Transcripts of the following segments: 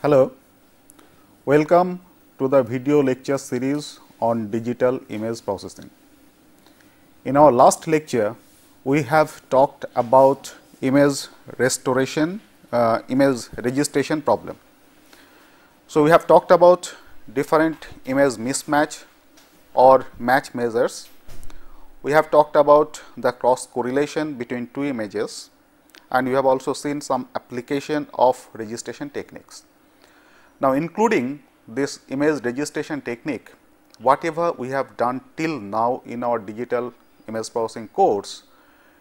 Hello, welcome to the video lecture series on digital image processing. In our last lecture, we have talked about image restoration, image registration problem. So, we have talked about different image mismatch or match measures. We have talked about the cross correlation between two images, and we have also seen some application of registration techniques. Now, including this image registration technique, whatever we have done till now in our digital image processing course,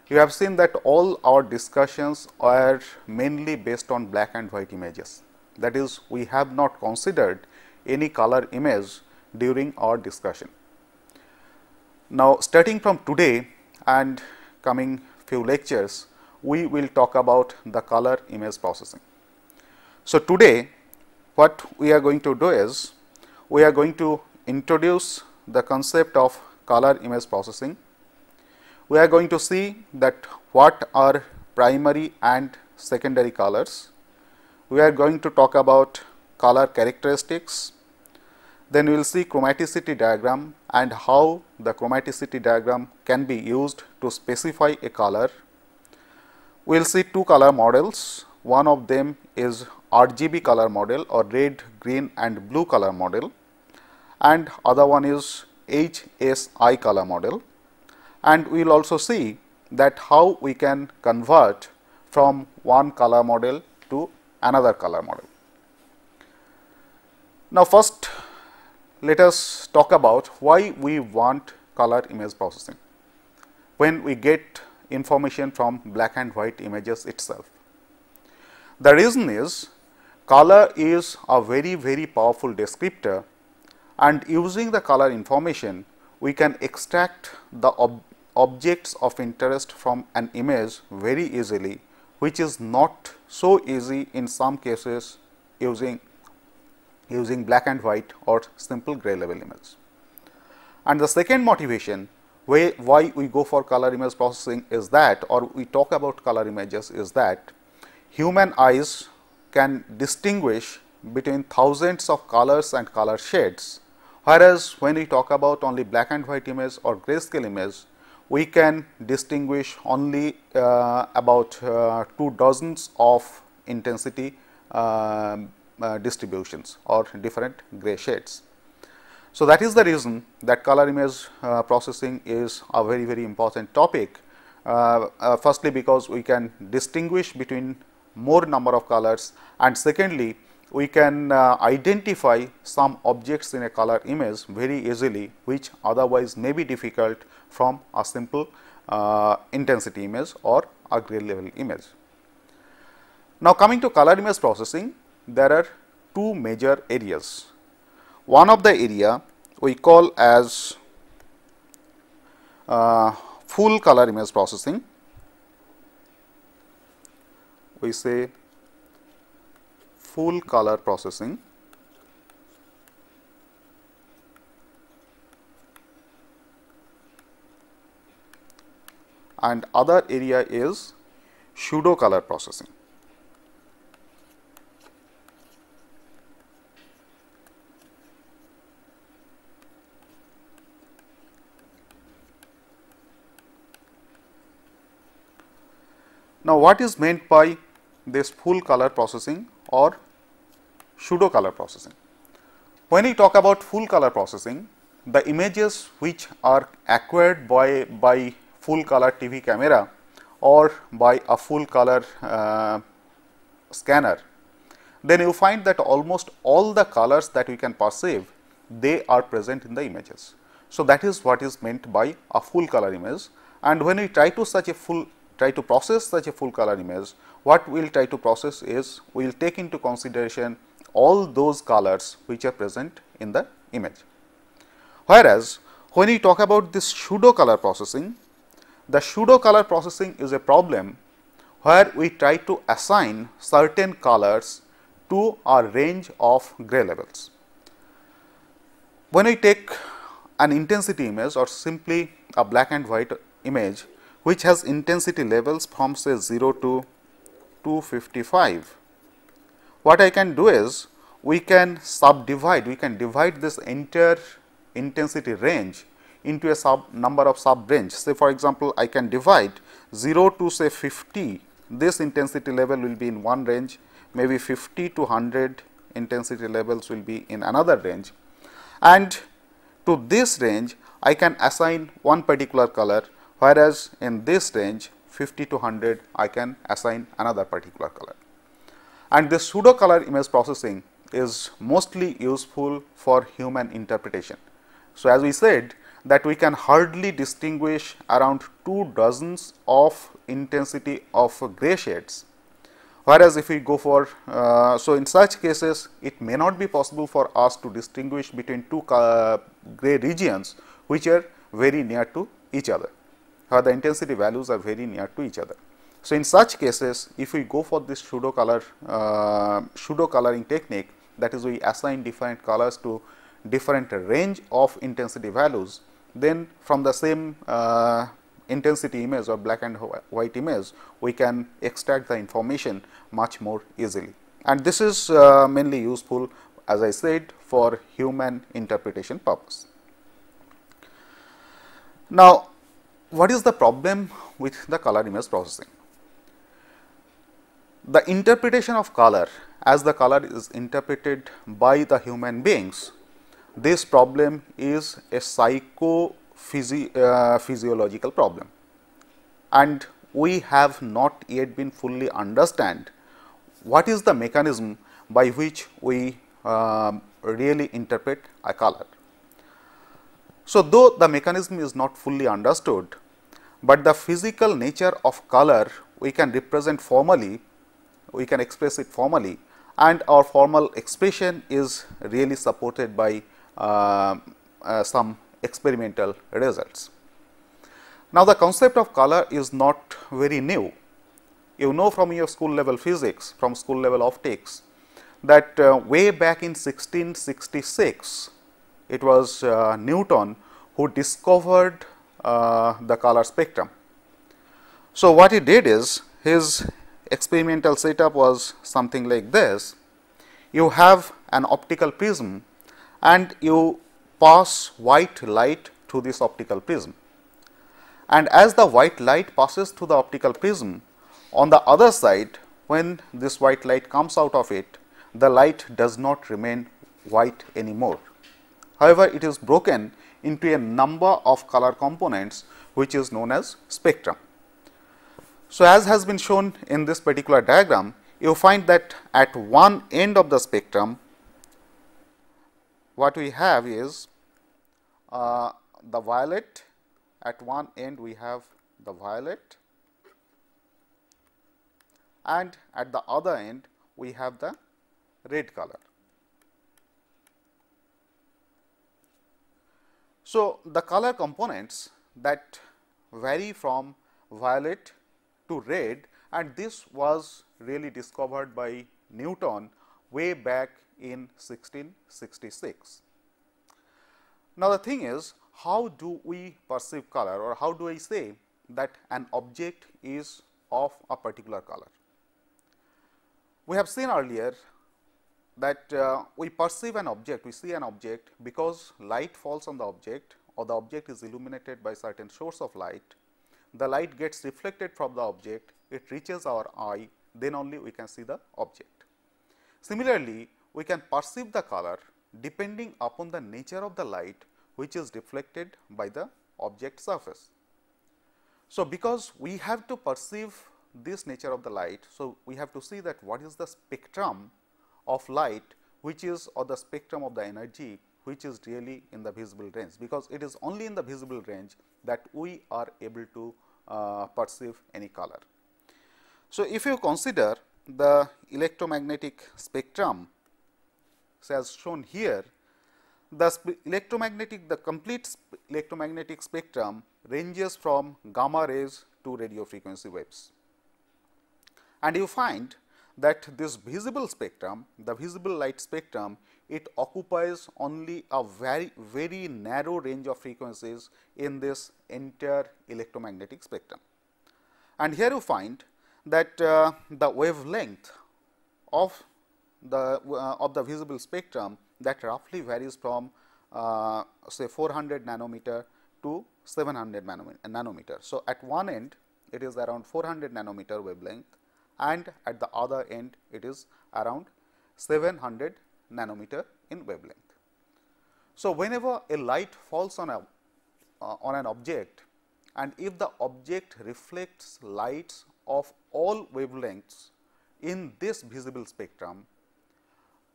you have seen that all our discussions are mainly based on black and white images. That is, we have not considered any color image during our discussion. Now, starting from today and coming few lectures, we will talk about the color image processing. So, today what we are going to do is, we are going to introduce the concept of color image processing. We are going to see that what are primary and secondary colors. We are going to talk about color characteristics. Then we will see chromaticity diagram and how the chromaticity diagram can be used to specify a color. We will see two color models. One of them is RGB color model or red, green and blue color model, and other one is HSI color model. And we will also see that how we can convert from one color model to another color model. Now, first let us talk about why we want color image processing when we get information from black and white images itself. The reason is, color is a very powerful descriptor, and using the color information we can extract the objects of interest from an image very easily, which is not so easy in some cases using black and white or simple gray level image. And the second motivation why we go for color image processing is that, or we talk about color images, is that human eyes can distinguish between thousands of colors and color shades, whereas when we talk about only black and white image or grayscale image, we can distinguish only about 2 dozens of intensity distributions or different gray shades. So, that is the reason that color image processing is a very important topic. Firstly, because we can distinguish between more number of colors, and secondly, we can identify some objects in a color image very easily, which otherwise may be difficult from a simple intensity image or a gray level image. Now, coming to color image processing, there are two major areas. One of the area we call as full color image processing. We say full color processing, and other area is pseudo color processing. Now, what is meant by this full color processing or pseudo color processing? When we talk about full color processing, the images which are acquired by full color TV camera or by a full color scanner, then you find that almost all the colors that we can perceive, they are present in the images. So, that is what is meant by a full color image, and when we try to process such a full color image, what we will try to process is we will take into consideration all those colors which are present in the image. Whereas, when we talk about this pseudo color processing, the pseudo color processing is a problem where we try to assign certain colors to a range of gray levels. When we take an intensity image or simply a black and white image which has intensity levels from say 0 to 255, what I can do is we can divide this entire intensity range into a number of sub range. Say for example, I can divide 0 to say 50, this intensity level will be in one range, maybe 50 to 100 intensity levels will be in another range, and to this range I can assign one particular color, whereas in this range 50 to 100 I can assign another particular color. And this pseudo color image processing is mostly useful for human interpretation. So, as we said that we can hardly distinguish around 2 dozens of intensity of gray shades, whereas if we go for so in such cases it may not be possible for us to distinguish between two gray regions which are very near to each other, where the intensity values are very near to each other. So, in such cases if we go for this pseudo coloring technique, that is we assign different colors to different range of intensity values, then from the same intensity image or black and white image we can extract the information much more easily, and this is mainly useful, as I said, for human interpretation purpose. Now, what is the problem with the color image processing? The interpretation of color as the color is interpreted by the human beings, this problem is a physiological problem, and we have not yet been fully understand what is the mechanism by which we really interpret a color. So, though the mechanism is not fully understood, but the physical nature of color we can represent formally, we can express it formally, and our formal expression is really supported by some experimental results. Now, the concept of color is not very new. You know from your school level physics, from school level optics, that way back in 1666, it was Newton who discovered the color spectrum. So, what he did is his experimental setup was something like this. You have an optical prism and you pass white light through this optical prism, and as the white light passes through the optical prism, on the other side, when this white light comes out of it, the light does not remain white anymore. However, it is broken into a number of color components which is known as spectrum. So, as has been shown in this particular diagram, you find that at one end of the spectrum, what we have is the violet. At one end we have the violet, and at the other end we have the red color. So, the color components that vary from violet to red, and this was really discovered by Newton way back in 1666. Now, the thing is, how do we perceive color, or how do I say that an object is of a particular color? We have seen earlier that we perceive an object, we see an object because light falls on the object, or the object is illuminated by certain source of light. The light gets reflected from the object, it reaches our eye, then only we can see the object. Similarly, we can perceive the color depending upon the nature of the light which is reflected by the object surface. So, because we have to perceive this nature of the light, so we have to see that what is the spectrum of light which is, or the spectrum of the energy which is really in the visible range, because it is only in the visible range that we are able to perceive any color. So, if you consider the electromagnetic spectrum, so as shown here, the complete electromagnetic spectrum ranges from gamma rays to radio frequency waves. And you find that this visible spectrum, the visible light spectrum, it occupies only a very narrow range of frequencies in this entire electromagnetic spectrum. And here you find that the wavelength of the visible spectrum, that roughly varies from say 400 nanometer to 700 nanometer. So, at one end it is around 400 nanometer wavelength, and at the other end it is around 700 nanometer in wavelength. So, whenever a light falls on an object, and if the object reflects lights of all wavelengths in this visible spectrum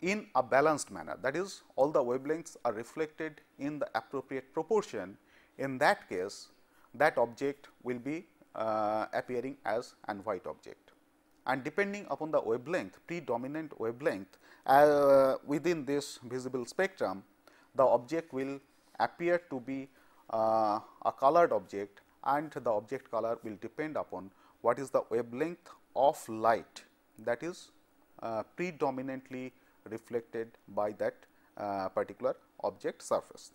in a balanced manner, that is, all the wavelengths are reflected in the appropriate proportion, in that case that object will be appearing as an white object. And depending upon the wavelength, predominant wavelength within this visible spectrum, the object will appear to be a colored object, and the object color will depend upon what is the wavelength of light that is predominantly reflected by that particular object surface.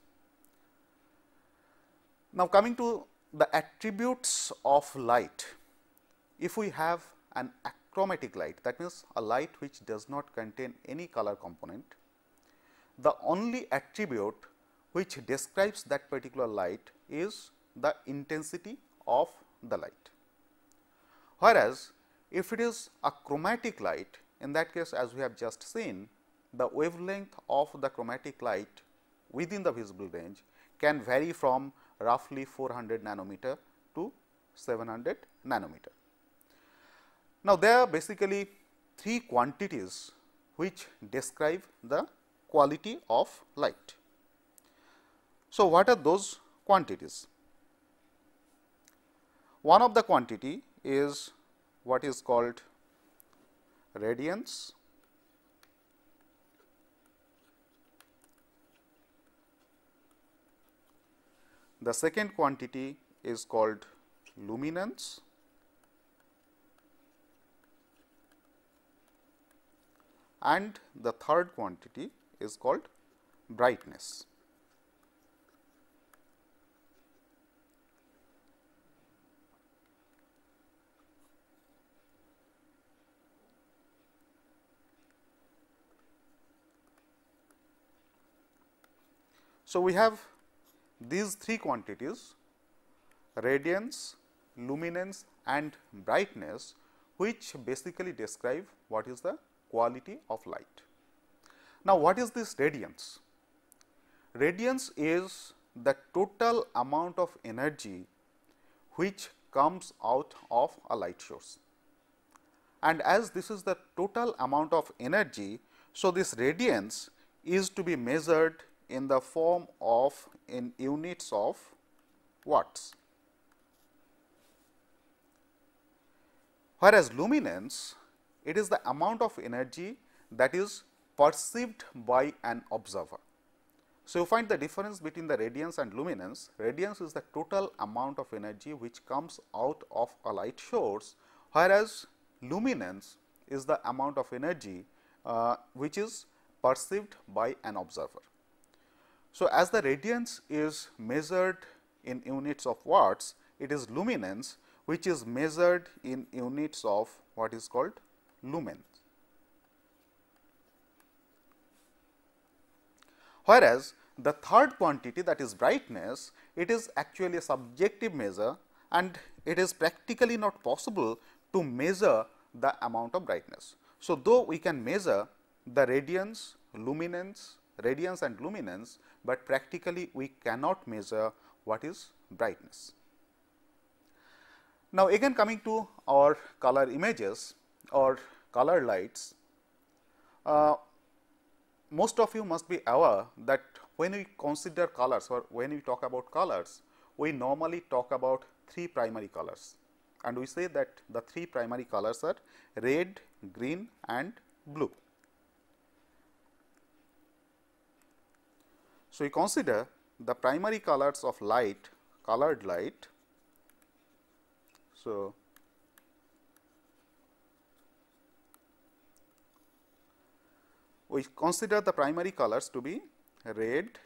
Now, coming to the attributes of light, if we have an achromatic light, that means a light which does not contain any color component, the only attribute which describes that particular light is the intensity of the light. Whereas, if it is a chromatic light, in that case, as we have just seen, the wavelength of the chromatic light within the visible range can vary from roughly 400 nanometer to 700 nanometer. Now, there are basically three quantities which describe the quality of light. So, what are those quantities? One of the quantity is what is called radiance, the second quantity is called luminance, and the third quantity is called brightness. So, we have these three quantities, radiance, luminance and brightness, which basically describe what is the quality of light. Now, what is this radiance? Radiance is the total amount of energy which comes out of a light source, and as this is the total amount of energy, so this radiance is to be measured in the form of in units of watts. Whereas, luminance, it is the amount of energy that is perceived by an observer. So, you find the difference between the radiance and luminance. Radiance is the total amount of energy which comes out of a light source, whereas luminance is the amount of energy which is perceived by an observer. So, as the radiance is measured in units of watts, it is luminance which is measured in units of what is called lumens. Whereas, the third quantity, that is brightness, it is actually a subjective measure, and it is practically not possible to measure the amount of brightness. So, though we can measure the radiance and luminance, but practically we cannot measure what is brightness. Now, again coming to our color images or color lights, most of you must be aware that when we consider colors or when we talk about colors, we normally talk about three primary colors, and we say that the three primary colors are red, green and blue. So, we consider the primary colors of light, colored light. So, we consider the primary colors to be red,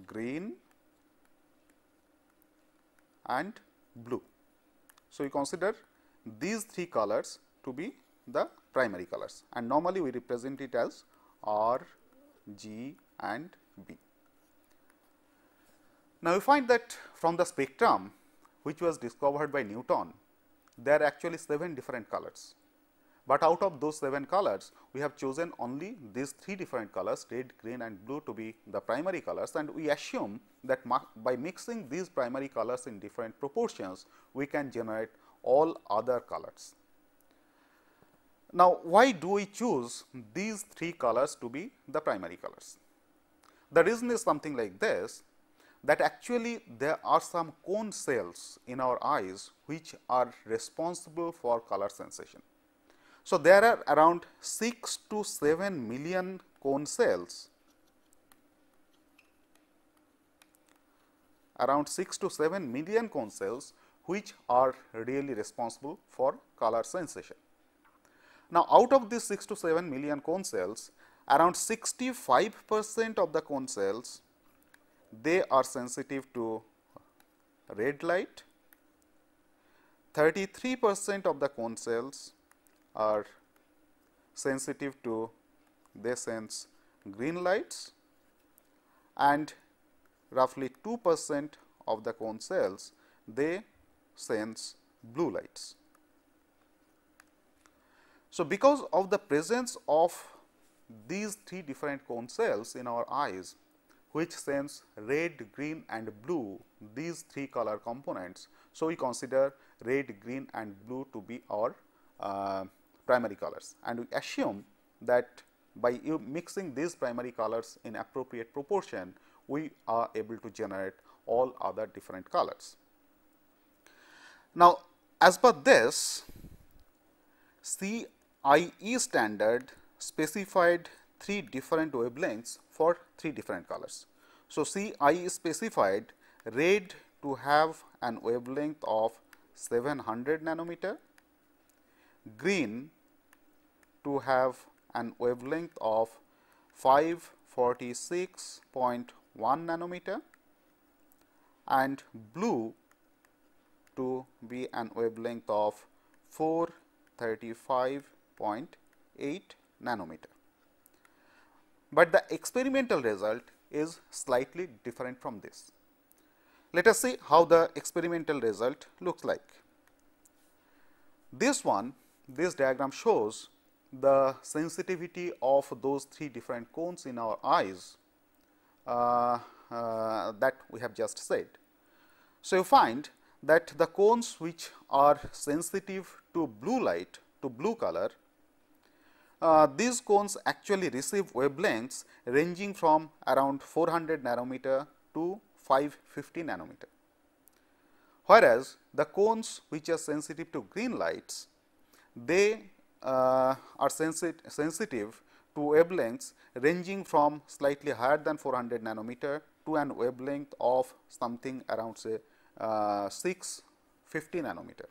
green and blue. So, we consider these three colors to be the primary colors, and normally we represent it as R, G and B. Now, we find that from the spectrum which was discovered by Newton, there are actually 7 different colors, but out of those 7 colors, we have chosen only these 3 different colors, red, green and blue, to be the primary colors, and we assume that by mixing these primary colors in different proportions, we can generate all other colors. Now, why do we choose these 3 colors to be the primary colors? The reason is something like this, that actually there are some cone cells in our eyes which are responsible for color sensation. So, there are around 6 to 7 million cone cells, which are really responsible for color sensation. Now, out of these 6 to 7 million cone cells, around 65% of the cone cells, they are sensitive to red light, 33% of the cone cells are sensitive to, they sense green lights, and roughly 2% of the cone cells, they sense blue lights. So, because of the presence of these 3 different cone cells in our eyes, which sense red, green and blue, these 3 color components. So, we consider red, green and blue to be our primary colors, and we assume that by mixing these primary colors in appropriate proportion, we are able to generate all other different colors. Now, as per this, CIE standard specified 3 different wavelengths for 3 different colors. So, CIE specified red to have an wavelength of 700 nanometer, green to have an wavelength of 546.1 nanometer, and blue to be an wavelength of 435.8 nanometer. But the experimental result is slightly different from this. Let us see how the experimental result looks like. This diagram shows the sensitivity of those 3 different cones in our eyes that we have just said. So, you find that the cones which are sensitive to blue light, to blue color, these cones actually receive wavelengths ranging from around 400 nanometer to 550 nanometer. Whereas, the cones which are sensitive to green lights, they are sensitive to wavelengths ranging from slightly higher than 400 nanometer to an wavelength of something around say 650 nanometer.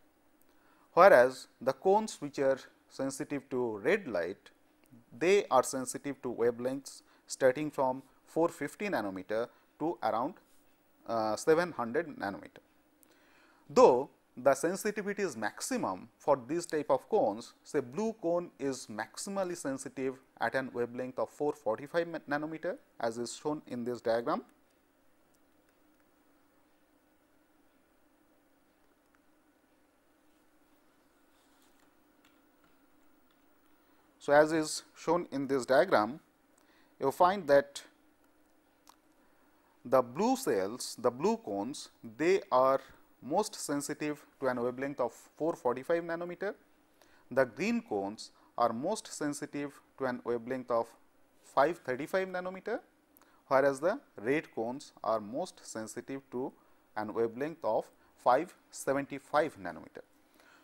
Whereas, the cones which are sensitive to red light, they are sensitive to wavelengths starting from 450 nanometer to around 700 nanometer. Though the sensitivity is maximum for this type of cones, say blue cone is maximally sensitive at an wavelength of 445 nanometer, as is shown in this diagram. So, as is shown in this diagram, you find that the blue cells, the blue cones, they are most sensitive to an wavelength of 445 nanometer. The green cones are most sensitive to an wavelength of 535 nanometer, whereas the red cones are most sensitive to an wavelength of 575 nanometer.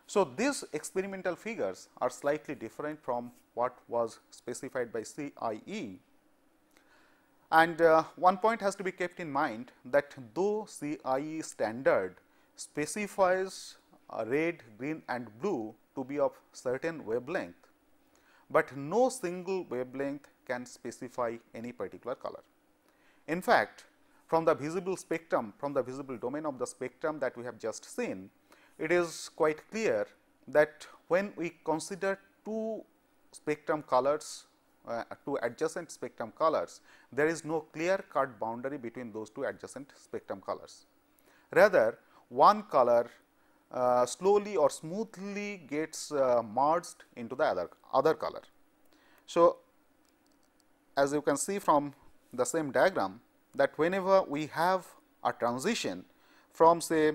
So, these experimental figures are slightly different from what was specified by CIE, and one point has to be kept in mind that though CIE standard specifies red, green and blue to be of certain wavelength, but no single wavelength can specify any particular color. In fact, from the visible spectrum, from the visible domain of the spectrum that we have just seen, it is quite clear that when we consider two spectrum colors, two adjacent spectrum colors, there is no clear cut boundary between those two adjacent spectrum colors. Rather, one color slowly or smoothly gets merged into the other color. So, as you can see from the same diagram, that whenever we have a transition from say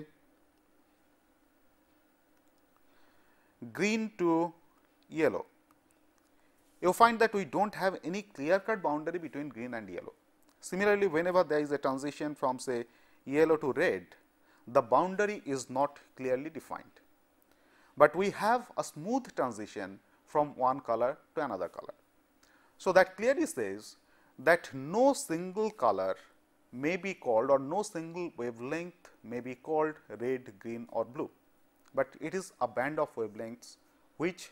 green to yellow, you find that we do not have any clear cut boundary between green and yellow. Similarly, whenever there is a transition from say yellow to red, the boundary is not clearly defined, but we have a smooth transition from one color to another color. So, that clearly says that no single color may be called, or no single wavelength may be called red, green or blue, but it is a band of wavelengths which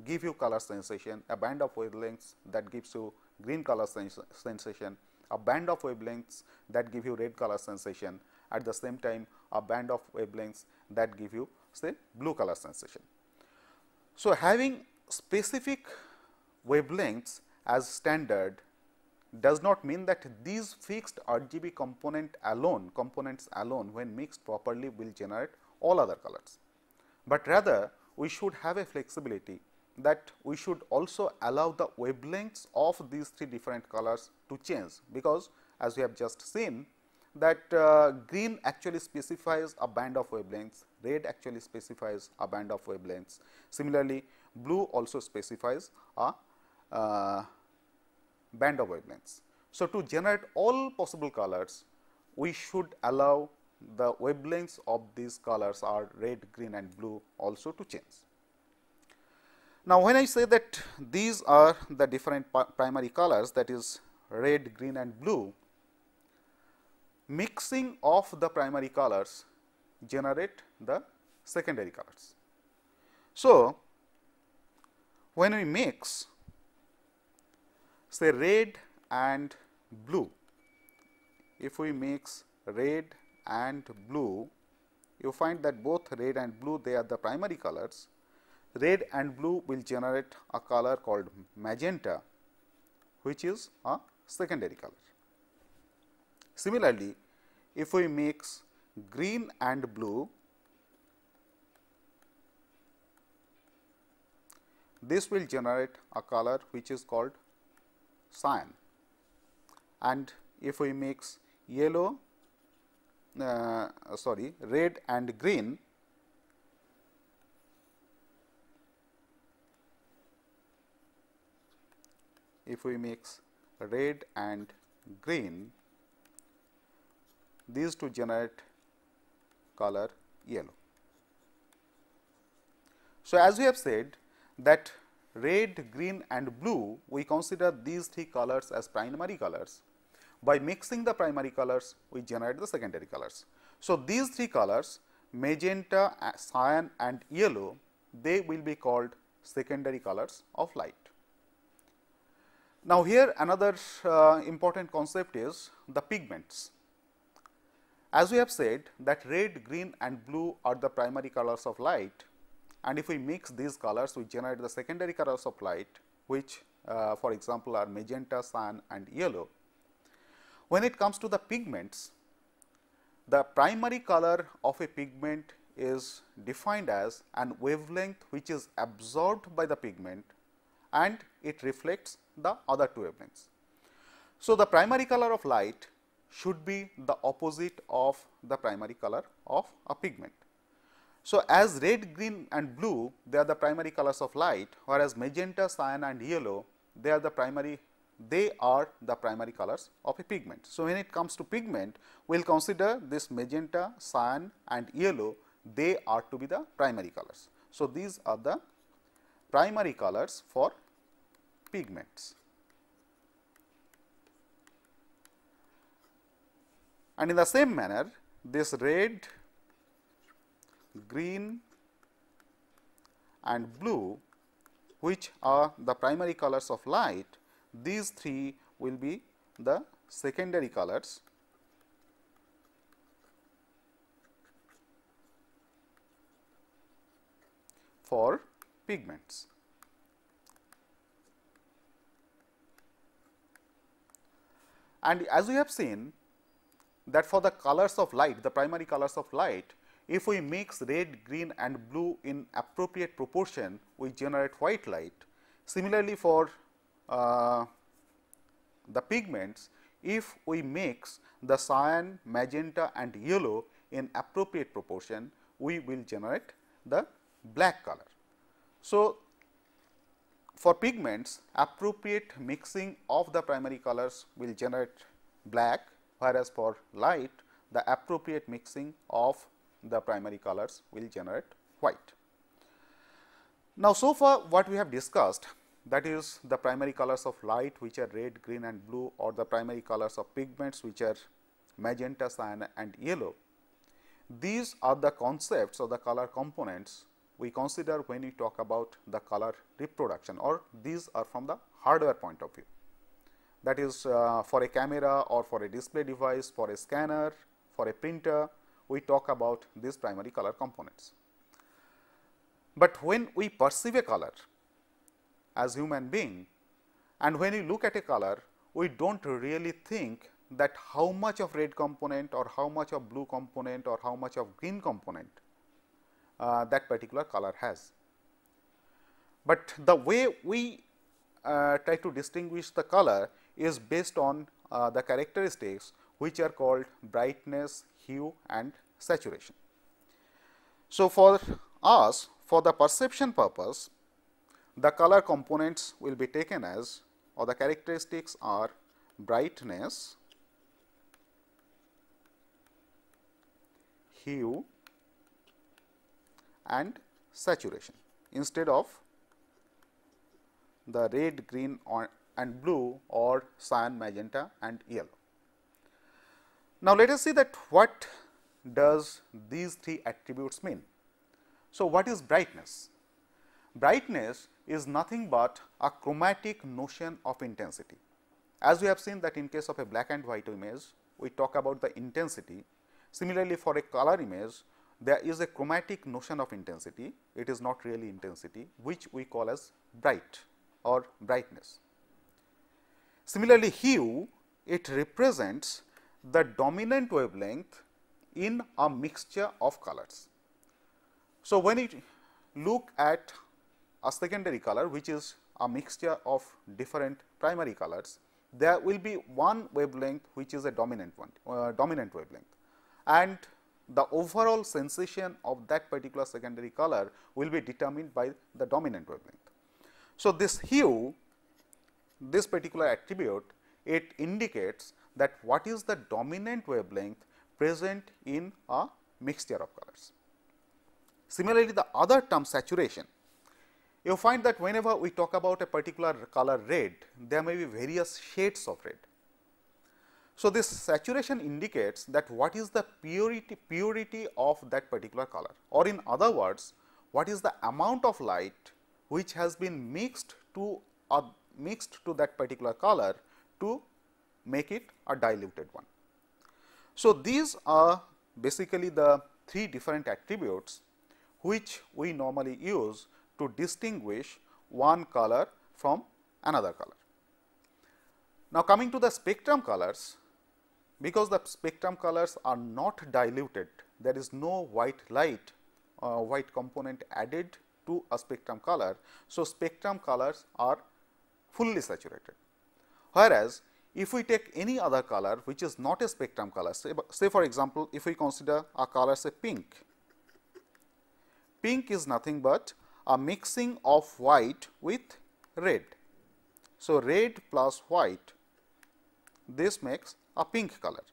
give you color sensation, a band of wavelengths that gives you green color sensation, a band of wavelengths that give you red color sensation, at the same time a band of wavelengths that give you say blue color sensation. So, having specific wavelengths as standard does not mean that these fixed RGB components alone when mixed properly will generate all other colors, but rather we should have a flexibility that we should also allow the wavelengths of these three different colors to change, because as we have just seen that green actually specifies a band of wavelengths, red actually specifies a band of wavelengths. Similarly, blue also specifies a band of wavelengths. So, to generate all possible colors, we should allow the wavelengths of these colors are red, green and blue also to change. Now, when I say that these are the different primary colors, that is red, green and blue, mixing of the primary colors generate the secondary colors. So, when we mix say red and blue, if we mix red and blue, you find that both red and blue, they are the primary colors. Red and blue will generate a color called magenta, which is a secondary color. Similarly, if we mix green and blue, this will generate a color which is called cyan, and if we mix red and green, if we mix red and green, these two generate color yellow. So, as we have said that red, green and blue, we consider these three colors as primary colors. By mixing the primary colors, we generate the secondary colors. So, these three colors, magenta, cyan and yellow, they will be called secondary colors of light. Now, here another important concept is the pigments. As we have said that red, green and blue are the primary colors of light, and if we mix these colors, we generate the secondary colors of light, which for example, are magenta, cyan and yellow. When it comes to the pigments, the primary color of a pigment is defined as an wavelength which is absorbed by the pigment and it reflects the other two wavelengths. So, the primary color of light should be the opposite of the primary color of a pigment. So, as red, green and blue, they are the primary colors of light, whereas magenta, cyan and yellow, they are the primary colors of a pigment. So, when it comes to pigment, we will consider this magenta, cyan and yellow, they are to be the primary colors. So, these are the primary colors for pigments. And in the same manner, this red, green and blue, which are the primary colors of light, these three will be the secondary colors for pigments. And as we have seen that for the colors of light, the primary colors of light, if we mix red, green and blue in appropriate proportion, we generate white light. Similarly, for the pigments, if we mix the cyan, magenta and yellow in appropriate proportion, we will generate the black color. So, for pigments, appropriate mixing of the primary colors will generate black, whereas for light, the appropriate mixing of the primary colors will generate white. Now, so far what we have discussed, that is the primary colors of light, which are red, green and blue, or the primary colors of pigments, which are magenta, cyan and yellow. These are the concepts or the color components we consider when we talk about the color reproduction, or these are from the hardware point of view. That is for a camera or for a display device, for a scanner, for a printer, we talk about these primary color components. But when we perceive a color as human being, and when we look at a color, we do not really think that how much of red component or how much of blue component or how much of green component that particular color has. But the way we try to distinguish the color is based on the characteristics which are called brightness, hue and saturation. So, for us, for the perception purpose, the color components will be taken as, or the characteristics are brightness, hue and saturation, instead of the red, green and blue or cyan, magenta and yellow. Now, let us see that what does these three attributes mean. So, what is brightness? Brightness is nothing but a chromatic notion of intensity. As we have seen that in case of a black and white image, we talk about the intensity. Similarly, for a color image, there is a chromatic notion of intensity. It is not really intensity, which we call as bright or brightness. Similarly, hue, it represents the dominant wavelength in a mixture of colors. So, when you look at a secondary color, which is a mixture of different primary colors, there will be one wavelength which is a dominant one, dominant wavelength, and the overall sensation of that particular secondary color will be determined by the dominant wavelength. So, this hue, this particular attribute, it indicates that what is the dominant wavelength present in a mixture of colors. Similarly, the other term saturation, you find that whenever we talk about a particular color red, there may be various shades of red. So, this saturation indicates that what is the purity of that particular color, or in other words, what is the amount of light which has been mixed to that particular color to make it a diluted one. So, these are basically the three different attributes which we normally use to distinguish one color from another color. Now, coming to the spectrum colors, because the spectrum colors are not diluted, there is no white light, white component added to a spectrum color. So, spectrum colors are fully saturated, whereas if we take any other color which is not a spectrum color, say for example, if we consider a color say pink. Pink is nothing but a mixing of white with red. So, red plus white, this makes a pink color.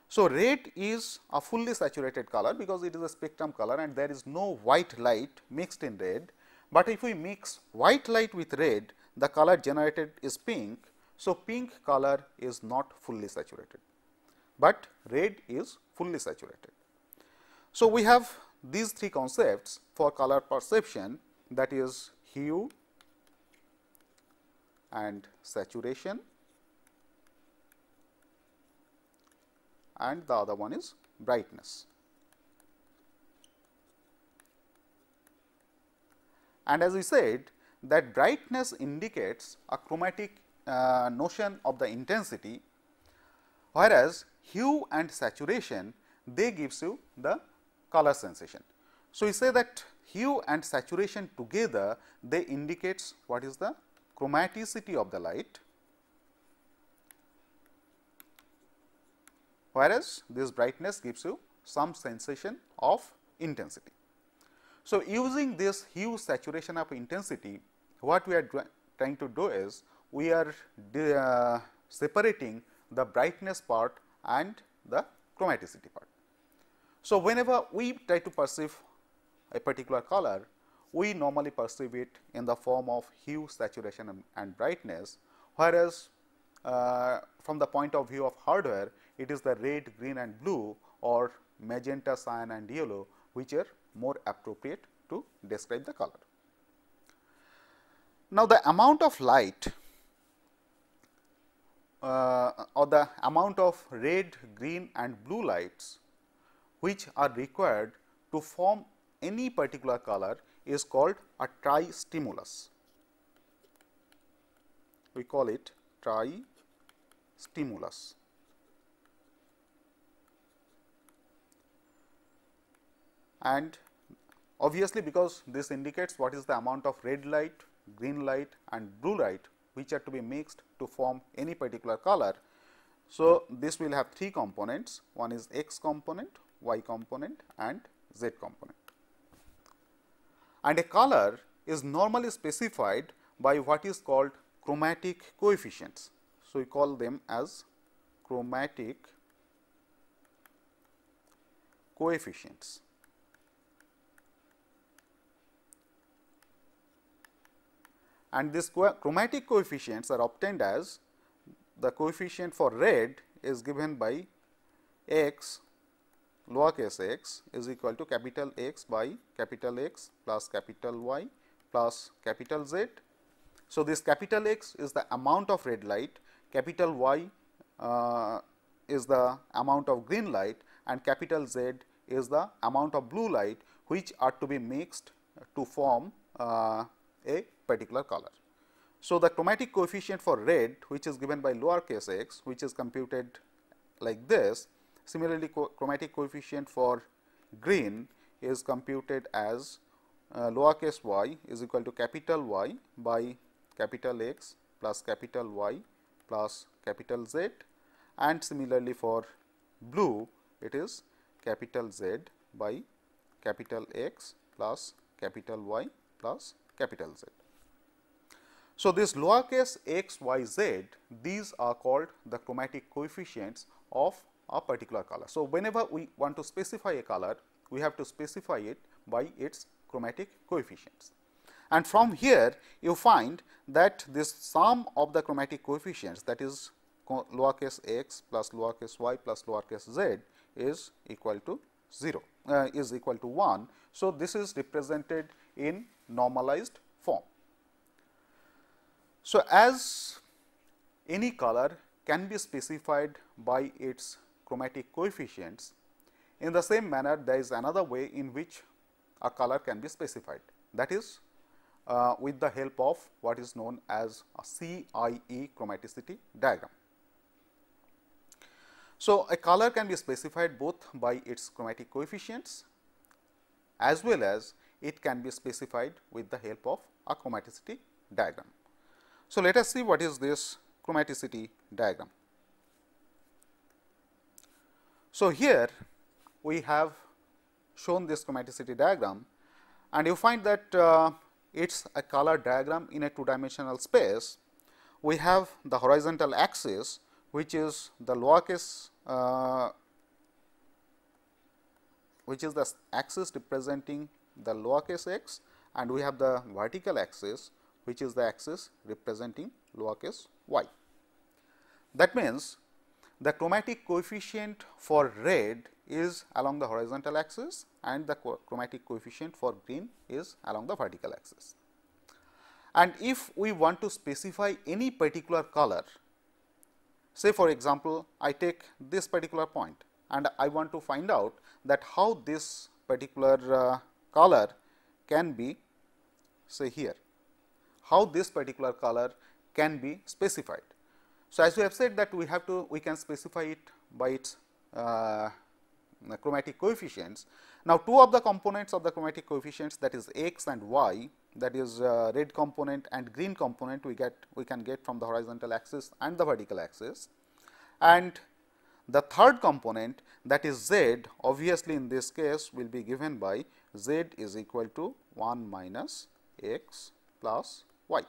So, red is a fully saturated color because it is a spectrum color and there is no white light mixed in red, but if we mix white light with red, the color generated is pink. So, pink color is not fully saturated, but red is fully saturated. So, we have these three concepts for color perception, that is hue and saturation, and the other one is brightness. And as we said that brightness indicates a chromatic notion of the intensity, whereas hue and saturation, they gives you the color sensation. So, we say that hue and saturation together, they indicates what is the chromaticity of the light, whereas this brightness gives you some sensation of intensity. So, using this hue, saturation of intensity, what we are trying to do is we are separating the brightness part and the chromaticity part. So, whenever we try to perceive a particular color, we normally perceive it in the form of hue, saturation and brightness, whereas from the point of view of hardware, it is the red, green and blue or magenta, cyan and yellow, which are more appropriate to describe the color. Now, the amount of light or the amount of red, green and blue lights which are required to form any particular color is called a tri-stimulus. We call it tri-stimulus. And obviously, because this indicates what is the amount of red light, green light and blue light which are to be mixed to form any particular color. So, this will have three components, one is x component, y component and z component. And a color is normally specified by what is called chromatic coefficients. So, we call them as chromatic coefficients. And these chromatic coefficients are obtained as the coefficient for red is given by x lowercase x is equal to capital X by capital X plus capital Y plus capital Z. So, this capital X is the amount of red light, capital Y is the amount of green light and capital Z is the amount of blue light which are to be mixed to form a particular color. So, the chromatic coefficient for red which is given by lowercase x, which is computed like this. Similarly, chromatic coefficient for green is computed as lowercase y is equal to capital Y by capital X plus capital Y plus capital Z, and similarly for blue it is capital Z by capital X plus capital Y plus capital Z. So, this lowercase x, y, z, these are called the chromatic coefficients of a particular color. So, whenever we want to specify a color, we have to specify it by its chromatic coefficients. And from here you find that this sum of the chromatic coefficients, that is lowercase x plus lowercase y plus lowercase z is equal to 0 is equal to 1. So, this is represented in normalized form. So, as any color can be specified by its chromatic coefficients, in the same manner there is another way in which a color can be specified, that is with the help of what is known as a CIE chromaticity diagram. So, a color can be specified both by its chromatic coefficients as well as it can be specified with the help of a chromaticity diagram. So, let us see what is this chromaticity diagram. So, here we have shown this chromaticity diagram, and you find that it is a color diagram in a two-dimensional space. We have the horizontal axis, which is the lowercase which is the axis representing the lowercase x, and we have the vertical axis, which is the axis representing lowercase y. That means, the chromatic coefficient for red is along the horizontal axis and the chromatic coefficient for green is along the vertical axis. And if we want to specify any particular color, say for example, I take this particular point and I want to find out that how this particular color can be, say here, how this particular color can be specified. So, as we have said that we can specify it by its chromatic coefficients. Now, two of the components of the chromatic coefficients, that is x and y, that is red component and green component, we can get from the horizontal axis and the vertical axis, and the third component, that is z, obviously in this case will be given by z is equal to 1 minus x plus y.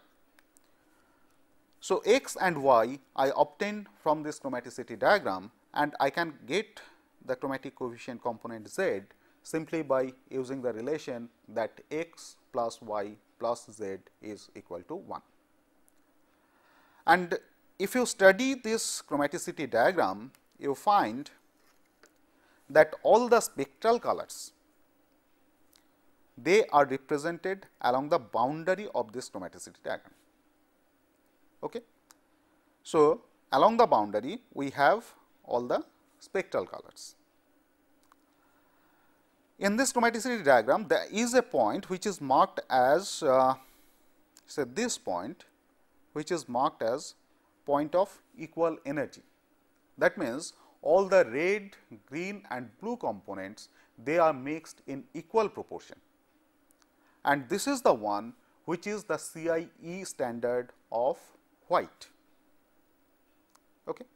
So, x and y I obtain from this chromaticity diagram, and I can get the chromatic coefficient component z simply by using the relation that x plus y plus z is equal to 1. And if you study this chromaticity diagram, you find that all the spectral colors, they are represented along the boundary of this chromaticity diagram. Okay. So, along the boundary we have all the spectral colors. In this chromaticity diagram, there is a point which is marked as say this point, which is marked as point of equal energy. That means, all the red, green and blue components, they are mixed in equal proportion, and this is the one which is the CIE standard of white. Okay.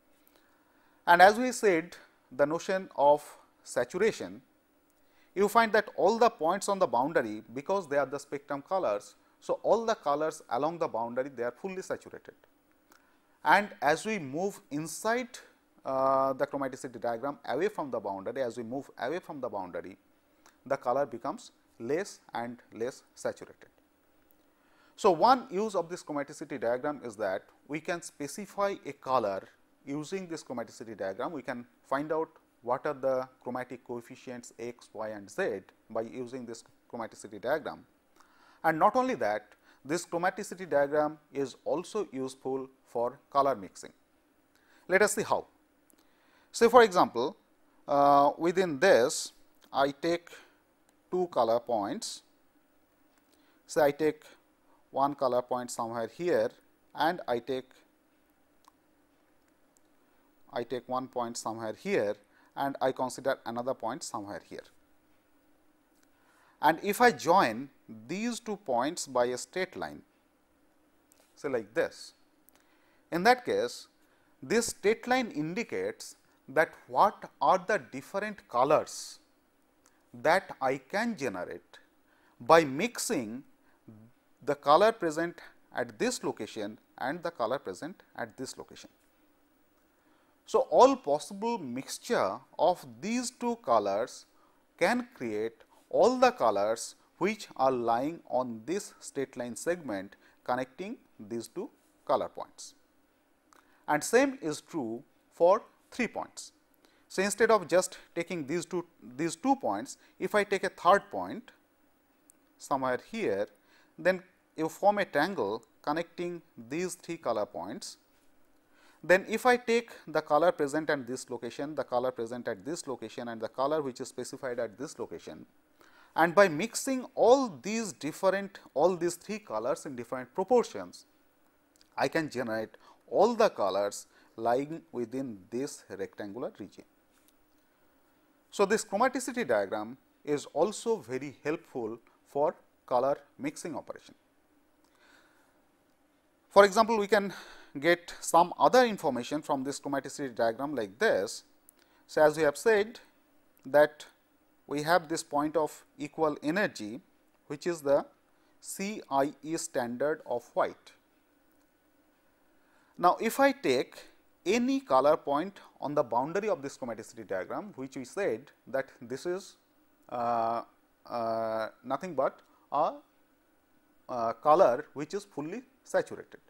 And as we said, the notion of saturation, you find that all the points on the boundary, because they are the spectrum colors, so all the colors along the boundary, they are fully saturated. And as we move inside the chromaticity diagram away from the boundary, as we move away from the boundary, the color becomes less and less saturated. So, one use of this chromaticity diagram is that we can specify a color using this chromaticity diagram. We can find out what are the chromatic coefficients x, y and z by using this chromaticity diagram. And not only that, this chromaticity diagram is also useful for color mixing. Let us see how. Say for example, within this I take two color points. Say I take one color point somewhere here, and I take one point somewhere here, and I consider another point somewhere here. And if I join these 2 points by a straight line, say like this, in that case, this straight line indicates that what are the different colors that I can generate by mixing the color present at this location and the color present at this location. So, all possible mixture of these two colors can create all the colors which are lying on this straight line segment connecting these two color points. And same is true for 3 points. So, instead of just taking these two points, if I take a third point somewhere here, then you form a triangle connecting these 3 color points. Then if I take the color present at this location, the color present at this location and the color which is specified at this location, and by mixing all these 3 colors in different proportions, I can generate all the colors lying within this rectangular region. So, this chromaticity diagram is also very helpful for color mixing operation. For example, we can get some other information from this chromaticity diagram like this. So, as we have said that we have this point of equal energy, which is the CIE standard of white. Now, if I take any color point on the boundary of this chromaticity diagram, which we said that this is nothing but a color which is fully saturated,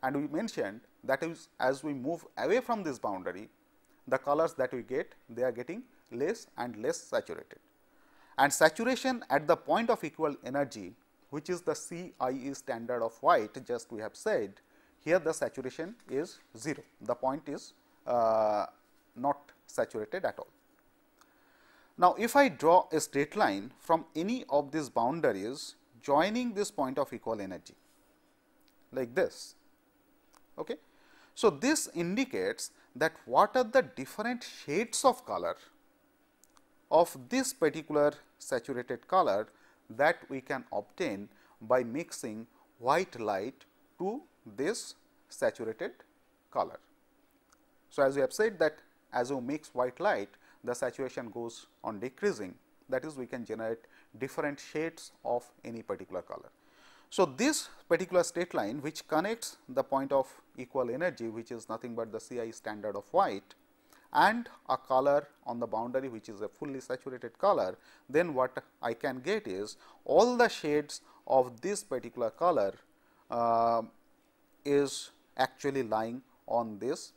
and we mentioned that is as we move away from this boundary, the colors that we get, they are getting less and less saturated, and saturation at the point of equal energy, which is the CIE standard of white, just we have said, here the saturation is 0, the point is not saturated at all. Now, if I draw a straight line from any of these boundaries joining this point of equal energy like this. Okay. So, this indicates that what are the different shades of color of this particular saturated color that we can obtain by mixing white light to this saturated color. So, as we have said that as we mix white light, the saturation goes on decreasing, that is we can generate different shades of any particular color. So, this particular straight line which connects the point of equal energy, which is nothing but the CIE standard of white, and a color on the boundary which is a fully saturated color, then what I can get is all the shades of this particular color is actually lying on this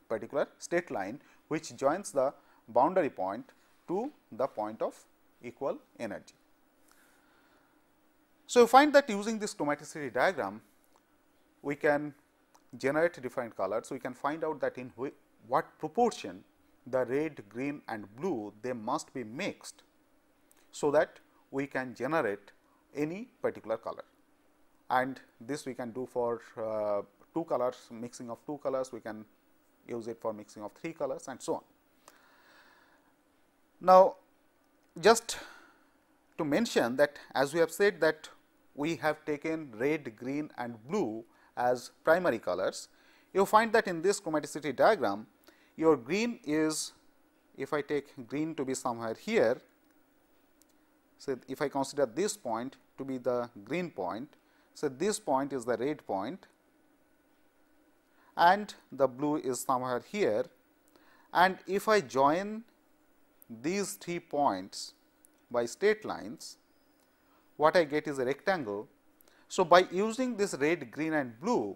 particular straight line, which joins the boundary point to the point of equal energy. So, you find that using this chromaticity diagram, we can generate different colors. We can find out that in what proportion the red, green and blue, they must be mixed, so that we can generate any particular color. And this we can do for 2 colors, mixing of 2 colors, we can use it for mixing of 3 colors and so on. Now, just to mention that as we have said that we have taken red, green and blue as primary colors, you find that in this chromaticity diagram, your green is, if I take green to be somewhere here, so if I consider this point to be the green point, so this point is the red point and the blue is somewhere here, and if I join these 3 points by straight lines, what I get is a rectangle. So, by using this red, green and blue,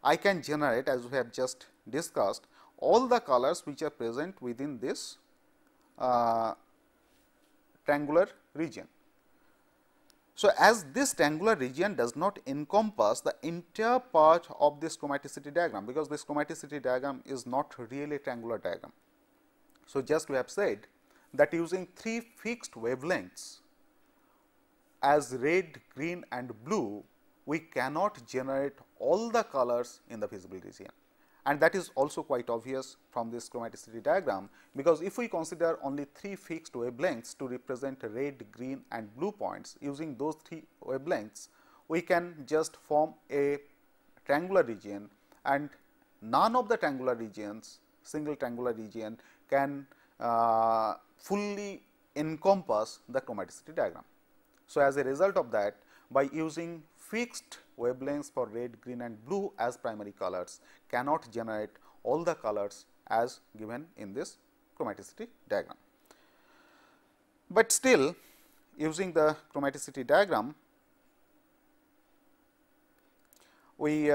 I can generate, as we have just discussed, all the colors which are present within this triangular region. So, as this triangular region does not encompass the entire part of this chromaticity diagram, because this chromaticity diagram is not really a triangular diagram. So, just we have said that using 3 fixed wavelengths as red, green and blue, we cannot generate all the colors in the visible region, and that is also quite obvious from this chromaticity diagram, because if we consider only 3 fixed wavelengths to represent red, green and blue points, using those 3 wavelengths we can just form a triangular region, and none of the triangular regions, single triangular region can fully encompass the chromaticity diagram. So, as a result of that, by using fixed wavelengths for red, green and blue as primary colors, cannot generate all the colors as given in this chromaticity diagram. But still, using the chromaticity diagram, we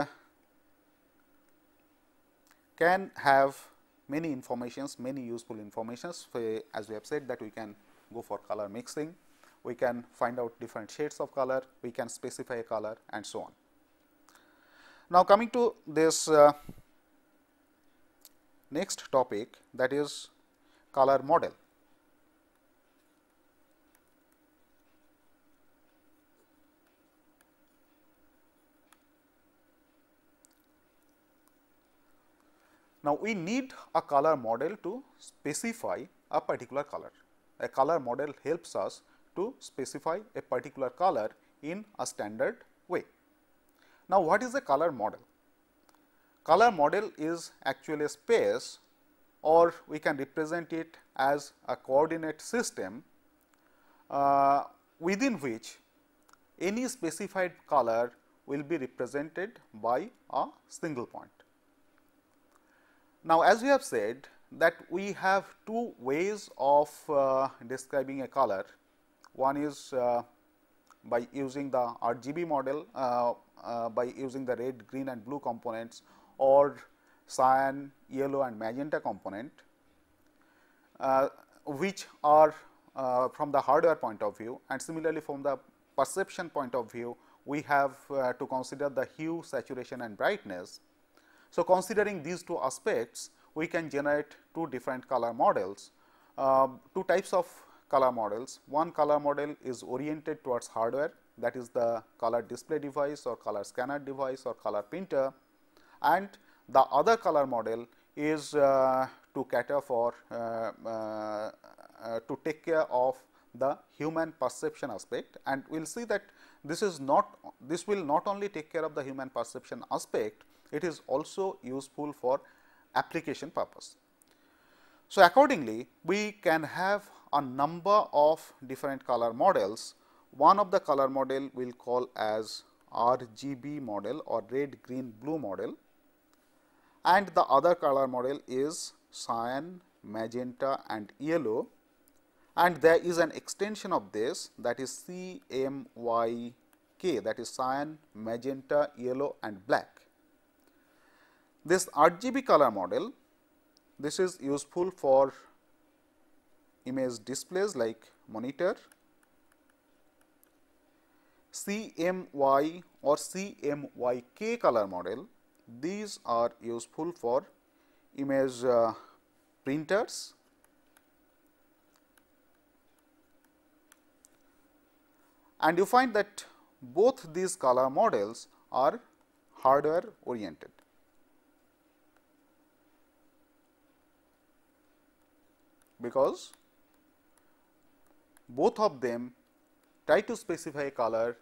can have many informations, many useful informations. As we have said that we can go for color mixing, we can find out different shades of color, we can specify a color and so on. Now, coming to this next topic, that is color model. Now, we need a color model to specify a particular color. A color model helps us to specify a particular color in a standard way. Now, what is a color model? color model is actually a space, or we can represent it as a coordinate system within which any specified color will be represented by a single point. Now, as we have said that we have two ways of describing a color. One is by using the RGB model, by using the red, green and blue components, or cyan, yellow and magenta component, which are from the hardware point of view, and similarly from the perception point of view, we have to consider the hue, saturation and brightness. So, considering these two aspects, we can generate two different color models, two types of color models. One color model is oriented towards hardware, that is the color display device or color scanner device or color printer, and the other color model is to cater for to take care of the human perception aspect, and we will see that this will not only take care of the human perception aspect, it is also useful for application purpose. So, accordingly, we can have a number of different color models. One of the color model we will call as RGB model or red, green, blue model, and the other color model is cyan, magenta and yellow, and there is an extension of this, that is CMYK, that is cyan, magenta, yellow and black. This RGB color model, this is useful for image displays like monitor. CMY or CMYK color model, these are useful for image printers. And you find that both these color models are hardware oriented. Because both of them try to specify color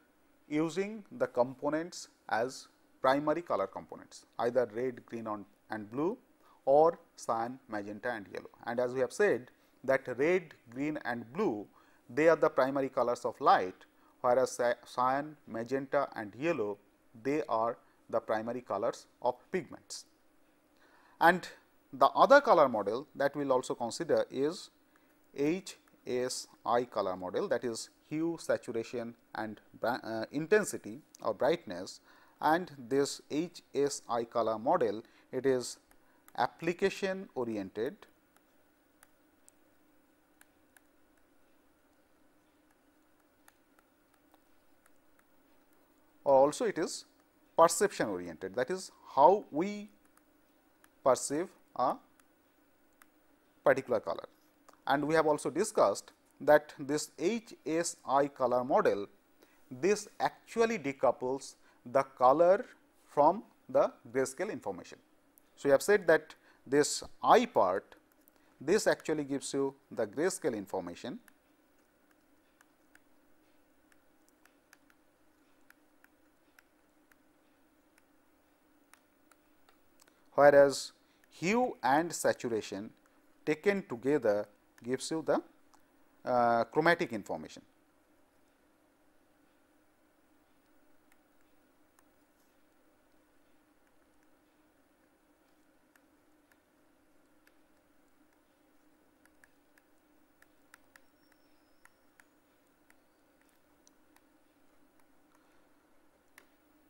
using the components as primary color components, either red, green and blue or cyan, magenta and yellow. And as we have said that red, green and blue, they are the primary colors of light, whereas cyan, magenta and yellow, they are the primary colors of pigments. And the other color model that we will also consider is HSI color model, that is hue, saturation and intensity or brightness. And this HSI color model, it is application oriented or also it is perception oriented, that is how we perceive a particular color. And we have also discussed that this HSI color model, this actually decouples the color from the grayscale information. So, we have said that this I part, this actually gives you the grayscale information, whereas hue and saturation taken together gives you the chromatic information.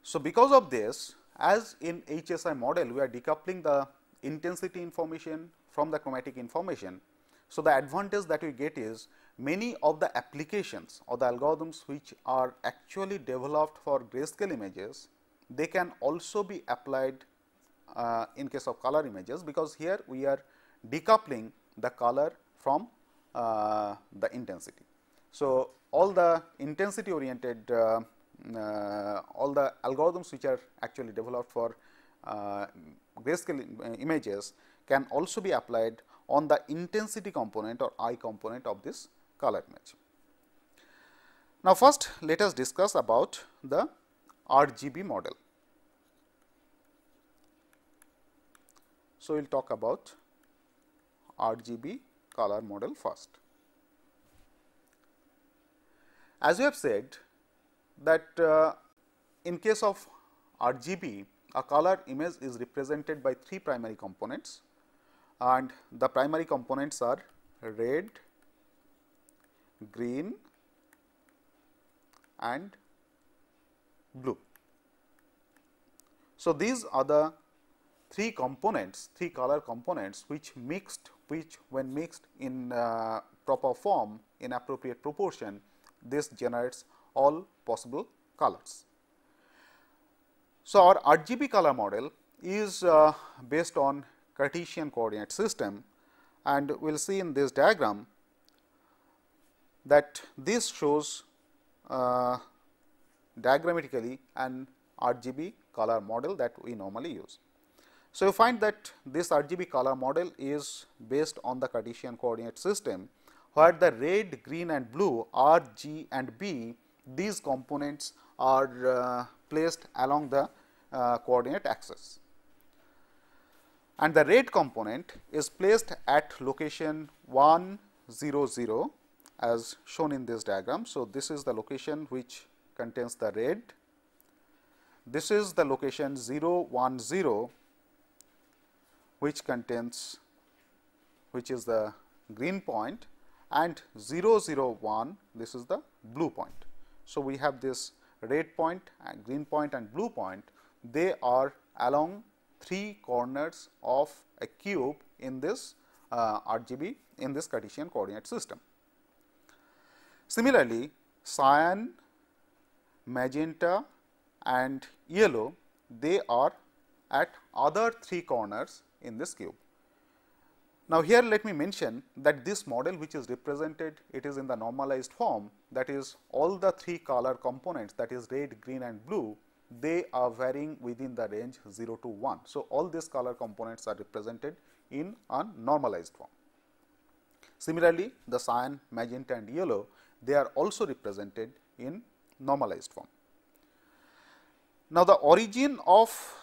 So, because of this, as in HSI model, we are decoupling the intensity information from the chromatic information. So, the advantage that we get is many of the applications or the algorithms which are actually developed for grayscale images, they can also be applied in case of color images, because here we are decoupling the color from the intensity. So, all the intensity oriented all the algorithms which are actually developed for grayscale images can also be applied on the intensity component or I component of this color image. Now, first let us discuss about the RGB model. So, we will talk about RGB color model first. As we have said that in case of RGB, a color image is represented by three primary components, and the primary components are red, green and blue. So, these are the three components, three color components which when mixed in proper form in appropriate proportion, this generates all possible colors. So, our RGB color model is based on Cartesian coordinate system, and we will see in this diagram that this shows diagrammatically an RGB color model that we normally use. So, you find that this RGB color model is based on the Cartesian coordinate system, where the red, green and blue R, G and B, these components are placed along the coordinate axis, and the red component is placed at location 1, 0, 0 as shown in this diagram. So, this is the location which contains the red, this is the location 0, 1, 0 which is the green point, and 0, 0, 1 this is the blue point. So, we have this red point and green point and blue point, they are along three corners of a cube in this RGB, in this Cartesian coordinate system. Similarly, cyan, magenta and yellow, they are at other three corners in this cube. Now, here let me mention that this model which is represented, it is in the normalized form, that is all the three color components, that is red, green and blue, they are varying within the range 0 to 1. So, all these color components are represented in a normalized form. Similarly, the cyan, magenta and yellow, they are also represented in normalized form. Now, the origin of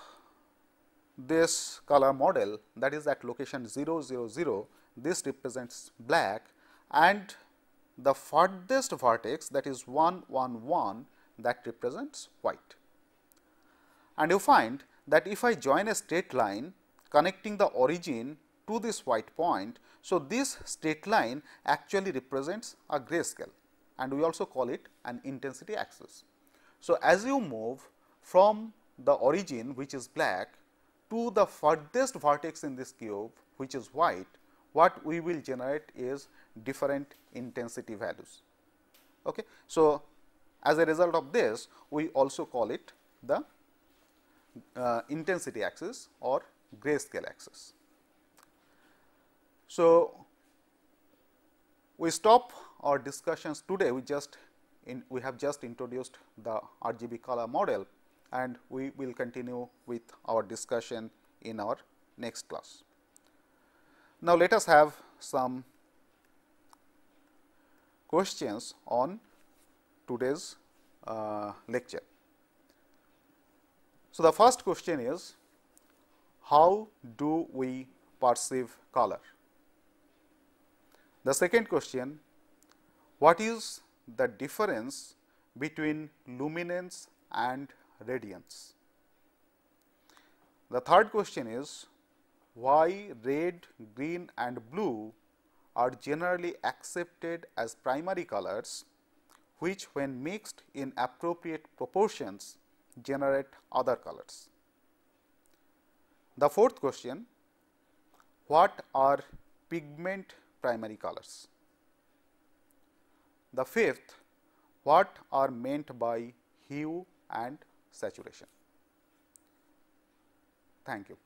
this color model, that is at location 0, 0, 0, this represents black, and the furthest vertex, that is 1, 1, 1, that represents white. And you find that if I join a straight line connecting the origin to this white point, so this straight line actually represents a grayscale, and we also call it an intensity axis. So, as you move from the origin which is black to the furthest vertex in this cube which is white, what we will generate is different intensity values. Okay. So, as a result of this, we also call it the intensity axis or grayscale axis. So, we stop our discussions today. We have just introduced the RGB color model, and we will continue with our discussion in our next class. Now, let us have some questions on today's lecture. So, the first question is, how do we perceive color? The second question, what is the difference between luminance and radiance? The third question is, why red, green and blue are generally accepted as primary colors, which when mixed in appropriate proportions generate other colors? The fourth question, what are pigment primary colors? The fifth, what are meant by hue and saturation? Thank you.